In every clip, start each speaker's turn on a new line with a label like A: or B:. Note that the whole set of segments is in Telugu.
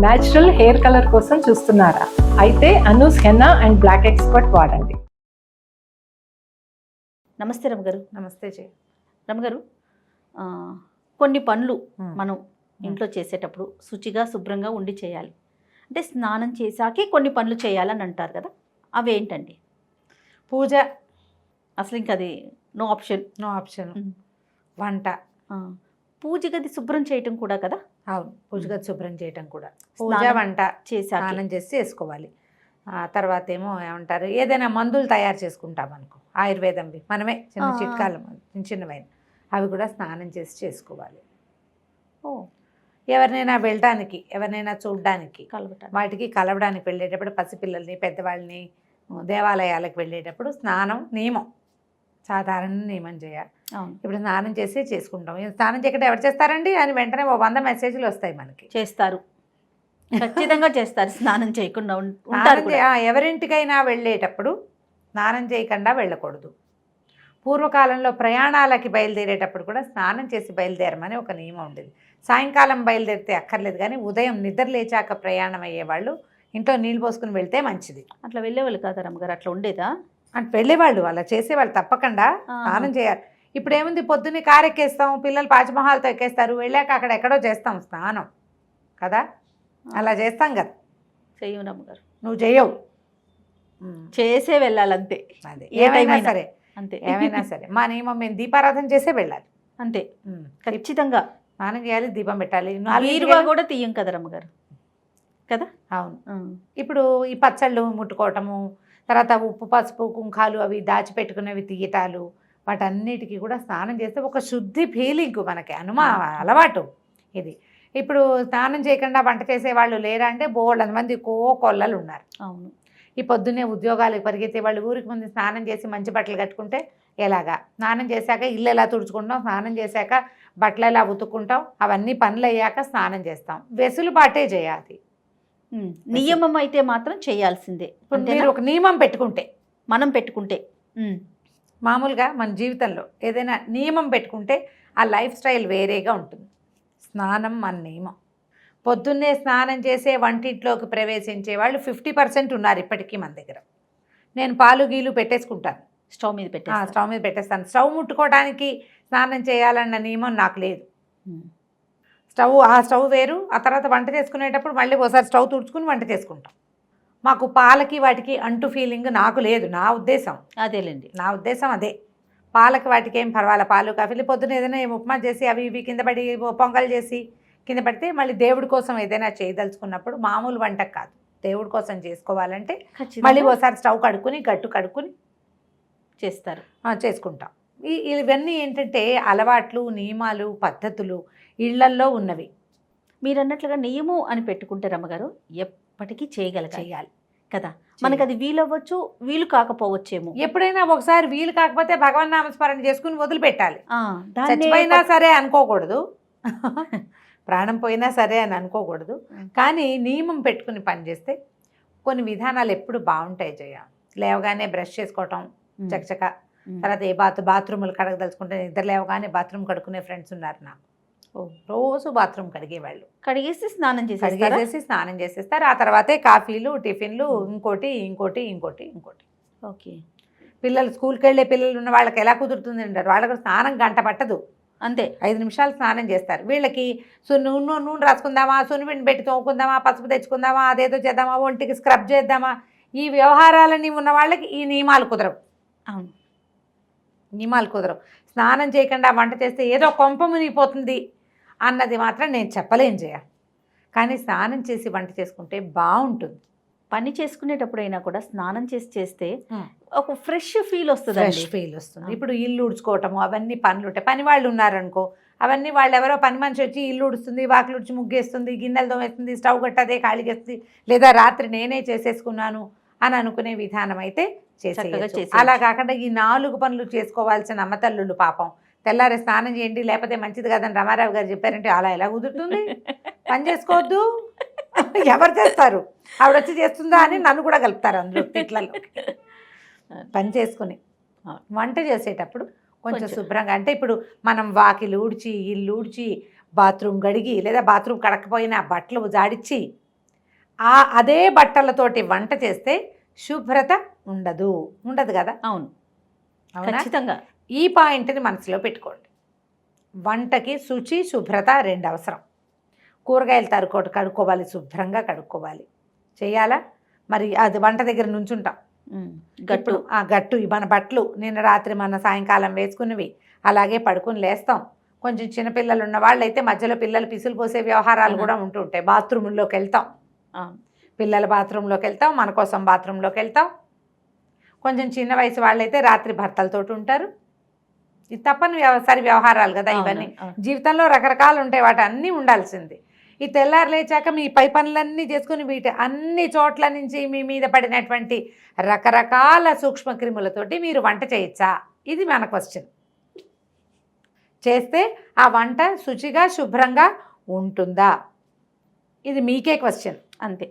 A: న్యాచురల్ హెయిర్ కలర్ కోసం చూస్తున్నారా? అయితే Anoos henna and black expert వాడండి.
B: నమస్తే రమగారు.
C: నమస్తే జయ.
B: రమగారు, కొన్ని పనులు మనం ఇంట్లో చేసేటప్పుడు శుచిగా శుభ్రంగా ఉండి చేయాలి. అంటే స్నానం చేశాకే కొన్ని పనులు చేయాలని అంటారు కదా, అవేంటండి?
C: పూజ
B: అసలు ఇంకా అది నో ఆప్షన్.
C: వంట,
B: పూజ గది శుభ్రం చేయటం కూడా కదా?
C: అవును, పూజ గది శుభ్రం చేయటం కూడా. పూజ వంట స్నానం చేసి చేసుకోవాలి. తర్వాత ఏమో ఏమంటారు, ఏదైనా మందులు తయారు చేసుకుంటాం అనుకో, ఆయుర్వేదంవి మనమే చిన్న చిట్కాలు చిన్నవైన అవి కూడా స్నానం చేసి చేసుకోవాలి. ఎవరినైనా వెళ్ళడానికి, ఎవరినైనా చూడడానికి, వాటికి కలవడానికి వెళ్ళేటప్పుడు, పసిపిల్లల్ని పెద్దవాళ్ళని దేవాలయాలకు వెళ్ళేటప్పుడు స్నానం నియమం, సాధారణ నియమం చేయాలి. ఇప్పుడు స్నానం చేసి చేసుకుంటాం. స్నానం చేయకుండా ఎవరు చేస్తారండి అని వెంటనే 100 మెసేజ్లు వస్తాయి మనకి.
B: చేస్తారు, ఖచ్చితంగా చేస్తారు. స్నానం చేయకుండా
C: ఎవరింటికైనా వెళ్ళేటప్పుడు స్నానం చేయకుండా వెళ్ళకూడదు. పూర్వకాలంలో ప్రయాణాలకి బయలుదేరేటప్పుడు కూడా స్నానం చేసి బయలుదేరమని ఒక నియమం ఉండేది. సాయంకాలం బయలుదేరితే అక్కర్లేదు, కానీ ఉదయం నిద్ర లేచాక ప్రయాణం అయ్యేవాళ్ళు ఇంట్లో నీళ్ళు పోసుకుని వెళ్తే మంచిది.
B: అట్లా వెళ్ళేవాళ్ళు కాదా రమ్మగారు? అట్లా ఉండేదా?
C: అంటే వెళ్ళేవాళ్ళు, అలా చేసేవాళ్ళు, తప్పకుండా స్నానం చేయాలి. ఇప్పుడు ఏముంది, పొద్దున్నే కారు ఎక్కేస్తాం, పిల్లలు పాచిమహాల్తో ఎక్కేస్తారు, వెళ్ళాక అక్కడ ఎక్కడో చేస్తాం స్నానం కదా, అలా చేస్తాం కదా.
B: చెయ్యవు రమ్మగారు,
C: నువ్వు చెయ్యవు,
B: చేసే వెళ్ళాలంతే.
C: అదే ఏమైనా సరే,
B: అంతే
C: ఏమైనా సరే మా నియమం, మేము దీపారాధన చేసే వెళ్ళాలి
B: అంతే. ఖచ్చితంగా
C: స్నానం చేయాలి, దీపం పెట్టాలి.
B: బీరువా కూడా తీయం కదా రమ్మగారు కదా?
C: అవును. ఇప్పుడు ఈ పచ్చళ్ళు ముట్టుకోవటము, తర్వాత ఉప్పు పసుపు కుంకాలు అవి దాచిపెట్టుకునేవి తీయటాలు, వాటన్నిటికీ కూడా స్నానం చేస్తే ఒక శుద్ధి ఫీలింగ్ మనకి అలవాటు ఇది. ఇప్పుడు స్నానం చేయకుండా వంట చేసేవాళ్ళు లేరా అంటే బోళ్ళంత మంది కొల్లలు ఉన్నారు.
B: అవును.
C: ఈ పొద్దున్నే ఉద్యోగాలకు పరిగెత్తే వాళ్ళు ఊరికి ముందు స్నానం చేసి మంచి బట్టలు కట్టుకుంటే ఎలాగా, స్నానం చేశాక ఇల్లు ఎలా తుడుచుకుంటాం, స్నానం చేశాక బట్టలు ఎలా ఉతుక్కుంటాం, అవన్నీ పనులు అయ్యాక స్నానం చేస్తాం. వెసులుబాటే చేయాలి.
B: నియమం అయితే మాత్రం చేయాల్సిందే.
C: మీరు ఒక నియమం పెట్టుకుంటే,
B: మనం పెట్టుకుంటే,
C: మామూలుగా మన జీవితంలో ఏదైనా నియమం పెట్టుకుంటే ఆ లైఫ్ స్టైల్ వేరేగా ఉంటుంది. స్నానం మన నియమం. పొద్దున్నే స్నానం చేసే వంటింట్లోకి ప్రవేశించే వాళ్ళు 50% ఉన్నారు ఇప్పటికీ మన దగ్గర. నేను పాలు గీలు పెట్టేసుకుంటాను,
B: స్టవ్ మీద
C: పెట్టేస్తాను. స్టవ్ ముట్టుకోవడానికి స్నానం చేయాలన్న నియమం నాకు లేదు. ఆ స్టవ్ వేరు, ఆ తర్వాత వంట చేసుకునేటప్పుడు మళ్ళీ ఒకసారి స్టవ్ తుడుచుకుని వంట చేసుకుంటాం. మాకు పాలకి వాటికి అంటు ఫీలింగ్ నాకు లేదు. నా ఉద్దేశం
B: అదేలేండి,
C: నా ఉద్దేశం అదే. పాలకి వాటికి ఏం పర్వాలే, పాలు కాఫీలు పొద్దున ఏదైనా ఉప్మా చేసి అవి ఇవి కింద పడి పొంగల్ చేసి కింద పడితే మళ్ళీ దేవుడి కోసం ఏదైనా చేయదలుచుకున్నప్పుడు, మామూలు వంటకు కాదు, దేవుడి కోసం చేసుకోవాలంటే మళ్ళీ ఒకసారి స్టవ్ కడుక్కుని
B: చేస్తారు,
C: చేసుకుంటాం. ఇవన్నీ ఏంటంటే అలవాట్లు, నియమాలు, పద్ధతులు ఇళ్లల్లో ఉన్నవి.
B: మీరు అన్నట్లుగా నియమం అని పెట్టుకుంటే రమ్మగారు ఎప్పటికీ చేయాలి కదా. మనకు అది వీలవ్వచ్చు, వీలు కాకపోవచ్చేమో.
C: ఎప్పుడైనా ఒకసారి వీలు కాకపోతే భగవన్ నామస్మరణ చేసుకుని వదిలిపెట్టాలి. చచ్చిపోయినా సరే అనుకోకూడదు, ప్రాణం పోయినా సరే అని అనుకోకూడదు. కానీ నియమం పెట్టుకుని పనిచేస్తే కొన్ని విధానాలు ఎప్పుడు బాగుంటాయి జయ. లేవగానే బ్రష్ చేసుకోవటం చకచక, తర్వాత బాత్రూములు కడగదలుచుకుంటే నిద్ర లేవగానే బాత్రూమ్ కడుక్కునే ఫ్రెండ్స్ ఉన్నారు నాకు. రోజు బాత్రూమ్ కడిగేవాళ్ళు,
B: కడిగేసి స్నానం
C: చేసేస్తారు. ఆ తర్వాతే కాఫీలు, టిఫిన్లు, ఇంకోటి.
B: ఓకే.
C: పిల్లలు స్కూల్కి వెళ్ళే పిల్లలు ఉన్న వాళ్ళకి ఎలా కుదురుతుంది అంటారు, వాళ్ళకి స్నానం గంట పట్టదు,
B: అంతే
C: 5 నిమిషాలు స్నానం చేస్తారు. వీళ్ళకి నూనె రాసుకుందామా, సున్నిపిండి పెట్టి తోముకుందామా, పసుపు తెచ్చుకుందామా, అదేదో చేద్దామా, ఒంటికి స్క్రబ్ చేద్దామా, ఈ వ్యవహారాలన్నీ ఉన్న వాళ్ళకి ఈ నియమాలు కుదరవు.
B: అవును,
C: నియమాలు కుదరవు. స్నానం చేయకుండా వంట చేస్తే ఏదో కొంప మునిగిపోతుంది అన్నది మాత్రం నేను చెప్పలేను జయ. కానీ స్నానం చేసి వంట చేసుకుంటే బాగుంటుంది.
B: పని చేసుకునేటప్పుడైనా కూడా స్నానం చేస్తే ఒక ఫ్రెష్ ఫీల్ వస్తుంది.
C: ఇప్పుడు ఇల్లు ఉడుచుకోవటము అవన్నీ పనులు ఉంటాయి. పని వాళ్ళు ఉన్నారనుకో, అవన్నీ వాళ్ళు ఎవరో పని మనిషి వచ్చి ఇల్లు ఉడుస్తుంది, వాకిలు ఉడిచి ముగ్గేస్తుంది, గిన్నెలు తోమేస్తుంది, స్టవ్ కట్టదే ఖాళీగేస్తుంది, లేదా రాత్రి నేనే చేసేసుకున్నాను అని అనుకునే విధానం అయితే చేసేయచ్చు. అలా కాకుండా ఈ 4 పనులు చేసుకోవాల్సిన అమ్మతల్లుళ్ళు పాపం తెల్లారే స్నానం చేయండి లేకపోతే మంచిది కదని రమారావు గారు చెప్పారంటే అలా ఎలా కుదురుతుంది? పని చేసుకోవద్దు, ఎవరు చేస్తారు? ఆవిడ వచ్చి చేస్తుందా అని నన్ను కూడా కలుపుతారు అందులో తిట్లలో. పని చేసుకుని వంట చేసేటప్పుడు కొంచెం శుభ్రంగా, అంటే ఇప్పుడు మనం వాకిలు ఊడ్చి, ఇల్లు ఊడ్చి, బాత్రూమ్ గడిగి, లేదా బాత్రూమ్ కడకపోయినా బట్టలు జాడిచ్చి అదే బట్టలతోటి వంట చేస్తే శుభ్రత ఉండదు కదా.
B: అవును,
C: అవునా?
B: ఖచ్చితంగా.
C: ఈ పాయింట్ని మనసులో పెట్టుకోండి. వంటకి శుచి శుభ్రత 2 అవసరం. కూరగాయలు కడుక్కోవాలి, శుభ్రంగా కడుక్కోవాలి. చేయాలా? మరి అది వంట దగ్గర నుంచుంటాం.
B: గట్టు
C: గట్టు మన బట్టలు నిన్న రాత్రి మన సాయంకాలం వేసుకున్నవి అలాగే పడుకుని లేస్తాం. కొంచెం చిన్నపిల్లలు ఉన్న వాళ్ళైతే మధ్యలో పిల్లలు పిసులు పోసే వ్యవహారాలు కూడా ఉంటుంటాయి. బాత్రూంలోకి వెళ్తాం, పిల్లల బాత్రూంలోకి వెళ్తాం, మన కోసం బాత్రూంలోకి వెళ్తాం. కొంచెం చిన్న వయసు వాళ్ళైతే రాత్రి భర్తలతోటి ఉంటారు. ఇది తప్పని వ్యవహారాలు కదా ఇవన్నీ. జీవితంలో రకరకాలు ఉంటాయి, వాటి అన్నీ ఉండాల్సింది. ఈ తెల్లారు లేచాక మీ పై పనులన్నీ చేసుకుని వీటి అన్ని చోట్ల నుంచి మీ మీద పడినటువంటి రకరకాల సూక్ష్మక్రిములతోటి మీరు వంట చేయొచ్చా? ఇది మన క్వశ్చన్. చేస్తే ఆ వంట శుచిగా శుభ్రంగా ఉంటుందా? ఇది మీకే క్వశ్చన్.
B: అంతే.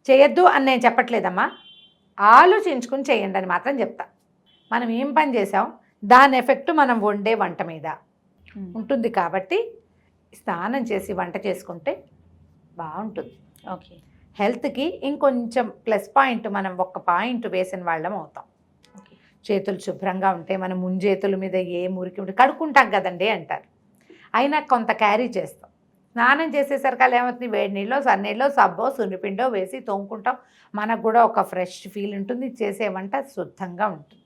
C: చేయొద్దు అని నేను చెప్పట్లేదమ్మా, ఆలోచించుకుని చేయండి అని మాత్రం చెప్తా. మనం ఏం పని చేసాం దాని ఎఫెక్ట్ మనం వండే వంట మీద ఉంటుంది. కాబట్టి స్నానం చేసి వంట చేసుకుంటే బాగుంటుంది.
B: ఓకే.
C: హెల్త్కి ఇంకొంచెం ప్లస్ పాయింట్, మనం ఒక్క పాయింట్ వేసిన వాళ్ళం అవుతాం. చేతులు శుభ్రంగా ఉంటే మనం ముంజేతుల మీద ఏ మురికి ఉంటే కడుక్కుంటాం కదండి అంటారు. అయినా కొంత క్యారీ చేస్తాం. స్నానం చేసేసరికి ఏమవుతుంది, వేడి నీళ్ళు సన్నీళ్ళు సబ్బో సున్నిపిండో వేసి తోముకుంటాం. మనకు కూడా ఒక ఫ్రెష్ ఫీల్ ఉంటుంది. చేసే వంట శుద్ధంగా ఉంటుంది.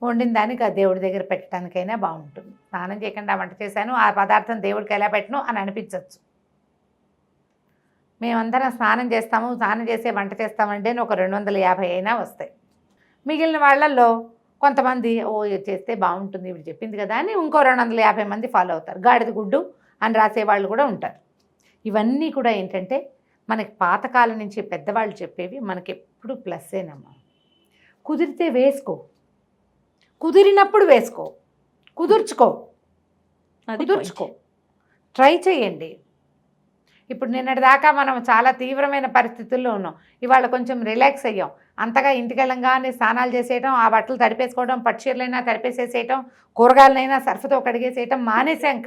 C: వండిన దానికి ఆ దేవుడి దగ్గర పెట్టడానికైనా బాగుంటుంది. స్నానం చేయకుండా వంట చేశాను, ఆ పదార్థం దేవుడికి ఎలా పెట్టను అని అనిపించవచ్చు. మేమందరం స్నానం చేస్తాము, స్నానం చేసే వంట చేస్తామంటే ఒక 250 అయినా వస్తాయి. మిగిలిన వాళ్ళల్లో కొంతమంది చేస్తే బాగుంటుంది ఇప్పుడు చెప్పింది కదా అని ఇంకో 250 మంది ఫాలో అవుతారు. గాడిద గుడ్డు అని రాసేవాళ్ళు కూడా ఉంటారు. ఇవన్నీ కూడా ఏంటంటే మనకి పాతకాలం నుంచి పెద్దవాళ్ళు చెప్పేవి మనకి ఎప్పుడు ప్లస్సేనమ్మా. కుదిరితే వేసుకో, కుదిరినప్పుడు వేసుకో, కుదుర్చుకో, ట్రై చేయండి. ఇప్పుడు నిన్నటి దాకా మనం చాలా తీవ్రమైన పరిస్థితుల్లో ఉన్నాం. ఇవాళ కొంచెం రిలాక్స్ అయ్యాం. అంతగా ఇంటికి వెళ్ళంగానే స్నానాలు చేసేయటం, ఆ బట్టలు తడిపేసుకోవడం, పట్టుచీరలైనా తడిపేసేసేయటం, కూరగాయలనైనా సర్ఫతో కడిగేసేయటం మానేసాం.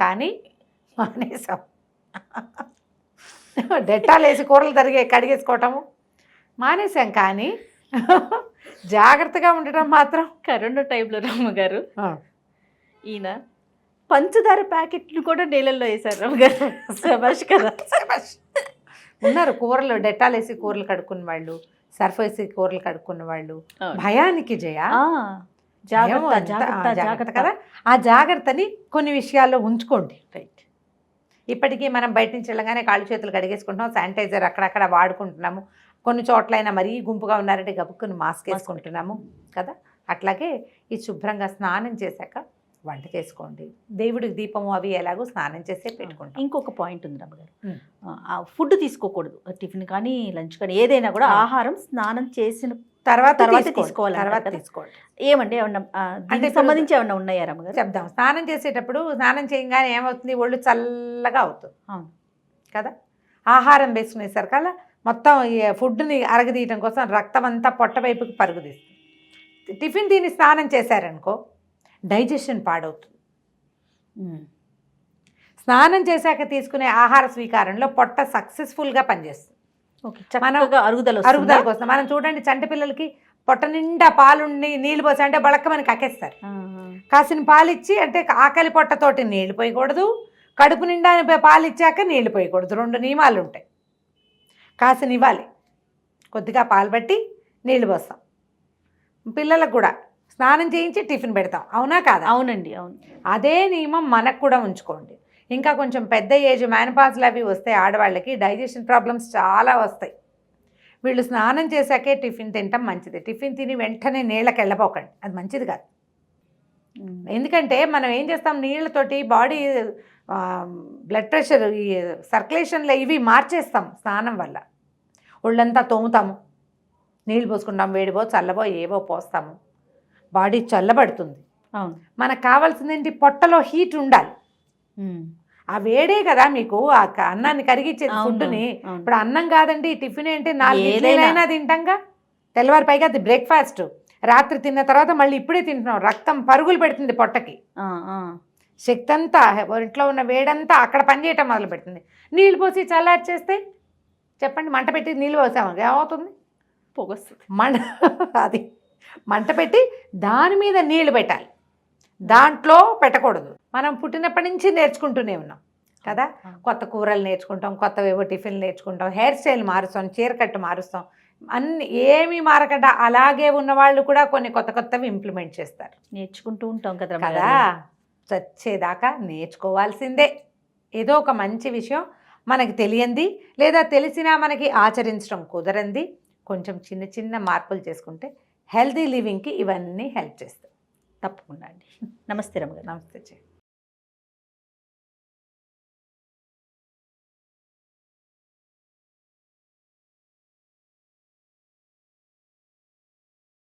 C: డెట్టాలు వేసి కూరలు కడిగేసుకోవటము మానేసాం. కానీ జాగ్రత్తగా ఉండటం మాత్రం.
B: కరోనా టైంలో రమ్మగారు ఈయన పంచదార ప్యాకెట్లు కూడా నీళ్ళల్లో వేశారు రమ్మగారు. శభాష్ కదా.
C: ఉన్నారు కూరలు డెట్టాలు వేసి కూరలు కడుక్కున్న వాళ్ళు, సర్ఫ్ వేసి కూరలు కడుక్కున్న వాళ్ళు. భయానికి జాగ్రత్త కదా. ఆ జాగ్రత్తని కొన్ని విషయాల్లో ఉంచుకోండి. రైట్. ఇప్పటికీ మనం బయట నుంచి వెళ్ళగానే కాళ్ళు చేతులు కడిగేసుకుంటున్నాం, శానిటైజర్ అక్కడక్కడ వాడుకుంటున్నాము. కొన్ని చోట్లైనా మరీ గుంపుగా ఉన్నారంటే గబుక్కుని మాస్క్ వేసుకుంటున్నాము కదా. అట్లాగే ఈ శుభ్రంగా స్నానం చేశాక వంట చేసుకోండి. దేవుడికి దీపము అవి ఎలాగో స్నానం చేసే పెట్టుకుంటాం.
B: ఇంకొక పాయింట్ ఉంది రమ్మగారు, ఫుడ్ తీసుకోకూడదు. టిఫిన్ కానీ లంచ్ కానీ ఏదైనా కూడా ఆహారం స్నానం చేసిన తర్వాత తీసుకోవాలి. ఏమండి ఏమన్నా సంబంధించి ఏమన్నా ఉన్నాయా రమ్మగారు?
C: చెప్దాం. స్నానం చేసేటప్పుడు స్నానం చేయగానే ఏమవుతుంది, ఒళ్ళు చల్లగా అవుతుంది. అవును కదా. ఆహారం వేసుకునేసరికల్లా మొత్తం ఫుడ్ని అరగదీయటం కోసం రక్తం అంతా పొట్ట వైపుకి పరుగుదీస్తుంది. టిఫిన్ తిని స్నానం చేశారనుకో డైజెషన్ పాడవుతుంది. స్నానం చేశాక తీసుకునే ఆహార స్వీకారంలో పొట్ట సక్సెస్ఫుల్గా పనిచేస్తుంది. మనం అరుగుదల కోసం మనం చూడండి, చంటి పిల్లలకి పొట్ట నిండా పాలుండి నీళ్ళు పోసి అంటే బళక్కమని కక్కేస్తారు. కాసిన పాలు ఇచ్చి అంటే ఆకలి పొట్టతోటి నీళ్లు పోయకూడదు, కడుపు నిండా పాలు ఇచ్చాక నీళ్లు పోయకూడదు. 2 నియమాలు ఉంటాయి. కాసిన ఇవ్వాలి, కొద్దిగా పాలు బట్టి నీళ్లు పోస్తాం. పిల్లలకు కూడా స్నానం చేయించి టిఫిన్ పెడతాం, అవునా కాదా?
B: అవునండి, అవును.
C: అదే నియమం మనకు కూడా ఉంచుకోండి. ఇంకా కొంచెం పెద్ద ఏజ్ మెనోపాజ్లు అవి వస్తాయి ఆడవాళ్ళకి, డైజెషన్ ప్రాబ్లమ్స్ చాలా వస్తాయి. వీళ్ళు స్నానం చేశాకే టిఫిన్ తినటం మంచిది. టిఫిన్ తిని వెంటనే నీళ్ళకి వెళ్ళపోకండి, అది మంచిది కాదు. ఎందుకంటే మనం ఏం చేస్తాం, నీళ్ళతోటి బాడీ బ్లడ్ ప్రెషర్ ఈ సర్క్యులేషన్లో ఇవి మార్చేస్తాం. స్నానం వల్ల ఒళ్ళంతా తోముతాము, నీళ్ళు పోసుకుంటాం, వేడిపో చల్లబో ఏవో పోస్తాము, బాడీ చల్లబడుతుంది.
B: అవును.
C: మనకు కావాల్సింది ఏంటి, పొట్టలో హీట్ ఉండాలి. ఆ వేడే కదా మీకు ఆ అన్నాన్ని కరిగిచ్చేది ఫుడ్ని. ఇప్పుడు అన్నం కాదండి, టిఫిన్ ఏంటి 4 ఇడ్లీలైనా తింటాంగా. తెల్లవారి పైగా అది బ్రేక్ఫాస్ట్, రాత్రి తిన్న తర్వాత మళ్ళీ ఇప్పుడే తింటున్నాం. రక్తం పరుగులు పెడుతుంది పొట్టకి, శక్తి అంతా ఇంట్లో ఉన్న వేడంతా అక్కడ పనిచేయటం మొదలు పెడుతుంది. నీళ్ళు పోసి చల్లార్చేస్తే చెప్పండి, మంట పెట్టి నీళ్ళు పోసాము ఏమవుతుంది?
B: పొగొస్తుంది.
C: అది మంట పెట్టి దాని మీద నీళ్లు పెట్టాలి, దాంట్లో పెట్టకూడదు. మనం పుట్టినప్పటి నుంచి నేర్చుకుంటూనే ఉన్నాం కదా, కొత్త కూరలు నేర్చుకుంటాం, కొత్తవేవో టిఫిన్లు నేర్చుకుంటాం, హెయిర్ స్టైల్ మారుస్తాం, చీరకట్టు మారుస్తాం, అన్ని ఏమీ మారకుండా అలాగే ఉన్న వాళ్ళు కూడా కొన్ని కొత్త కొత్తవి ఇంప్లిమెంట్ చేస్తారు.
B: నేర్చుకుంటూ ఉంటాం కదా
C: కదా, చచ్చేదాకా నేర్చుకోవాల్సిందే. ఏదో ఒక మంచి విషయం మనకి తెలియంది లేదా తెలిసినా మనకి ఆచరించడం కుదరంది కొంచెం చిన్న చిన్న మార్పులు చేసుకుంటే హెల్తీ లివింగ్కి ఇవన్నీ హెల్ప్ చేస్తాయి.
B: తప్పకుండా అండి. నమస్తే రమగారు.
C: నమస్తే.